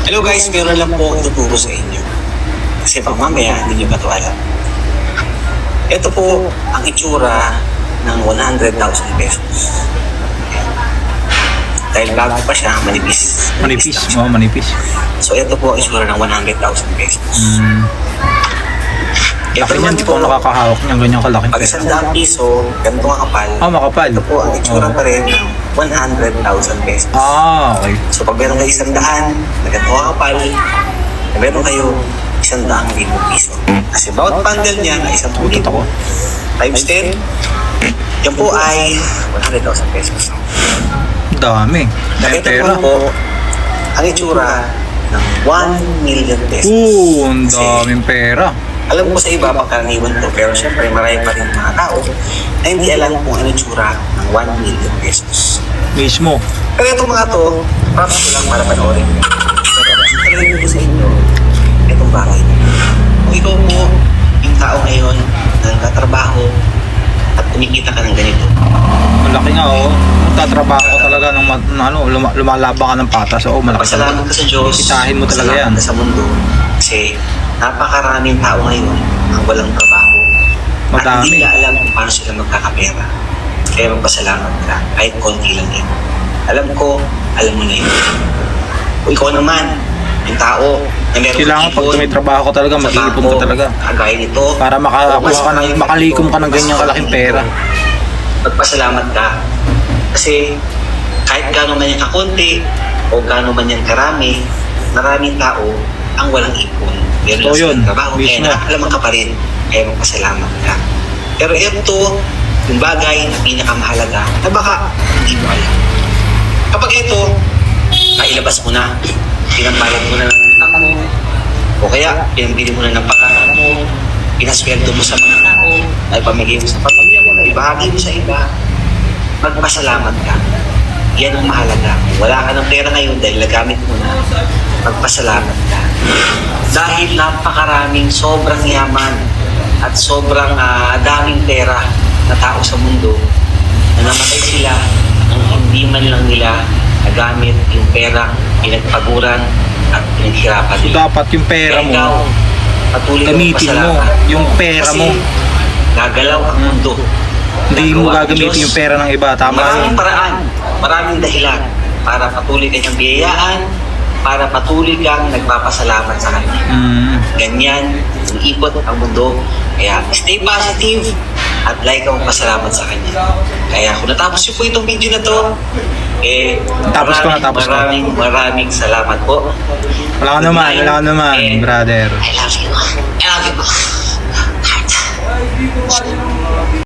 Hello guys, meron lang po ituturo sa inyo. Kasi pag mamaya, hindi nyo pa ito alam. Ito po ang itsura ng 100,000 pesos. Dahil bago pa siya, manipis. Manipis, oo, manipis. So ito po ang itsura ng 100,000 pesos. Ito Laki naman niyan, di ko po, nakakahawak niyang ganyang kalaking pag pera. 100 piso, ganito kakapal. Makapal. Ito po ang itsura pa rin ng 100,000 pesos. Okay. So pag meron kayo 100 na ganito kakapal, na meron kayo 100,000 piso. Kasi bawat bundle niya na 10,000 Tutot ako. times 10, yan po ay 100,000 pesos. Dami. Dami Ito pera. po ang itsura ng 1 million pesos. Ang Kasi daming pera. alam ko sa iba pangkaraniwan to, pero syempre marami pa rin mga tao na hindi alam kung ano itsura ng 1 million pesos. Mismo. Pero itong mga to, props ko lang para panoorin nyo. Pero talagang ko sa inyo, itong bagay. Kung ikaw po, yung tao ngayon na nagtatrabaho at kumikita ka ng ganito, Malaki nga, oh. Tatrabaho ka talaga ng lumalabang ka ng patas. Oo, malaki pasalamat talaga. ka sa Diyos, Kitahin mo talaga pasalamat yan. ka sa mundo, kasi napakaraming tao ngayon ang walang trabaho. At Madami. hindi ka alam kung paano sila magkakapera. Kaya magpasalamat ka, kahit konti lang yan. Alam ko, alam mo na yun. O ikaw naman, yung tao na meron Kailangan pag may trabaho ka talaga, sa mag-iipon bangko, ka talaga. kagaya nito. Para makakuha ka ng, makalikom ka ng ganyang kalaking pera. Magpasalamat ka. Kasi kahit gaano man yan kakunti o gaano man yan karami, maraming tao ang walang ipon. Meron lang Oo, yun. silang trabaho. Kaya Mismo. nakakalaman ka pa rin. Kaya magpasalamat ka. Pero ito, yung bagay na pinakamahalaga na baka hindi mo alam. Kapag ito, nailabas mo na, pinambayad mo na ng utang mo, o kaya pinambili mo na ng pangarap mo, pinasweldo mo sa mga tao, ay pamigay mo sa pamilya mo, na ibahagi mo sa iba, magpasalamat ka. Yan ang mahalaga. Kung wala ka ng pera ngayon dahil nagamit mo na, magpasalamat ka. Dahil napakaraming sobrang yaman at sobrang daming pera na tao sa mundo na namatay sila nang hindi man lang nila nagamit yung pera, pinagpaguran at pinaghirapan So, nila. dapat yung pera Kaya mo, ikaw, patuloy kang gamitin mo magpasalamat. yung pera Kasi mo. gagalaw ang mundo. Hindi mo Gagawa ng gagamitin Diyos. yung pera ng iba. Tama Maraming yun. paraan, maraming dahilan para patuloy kanyang biyayaan, para patuloy kang nagpapasalamat sa kanya. Ganyan, umiikot ang mundo. Kaya stay positive at like ang pasalamat sa kanya. Kaya kung natapos niyo po itong video na to, Tapos ko na, tapos ko. maraming salamat po. Wala ka naman, And brother. I love you.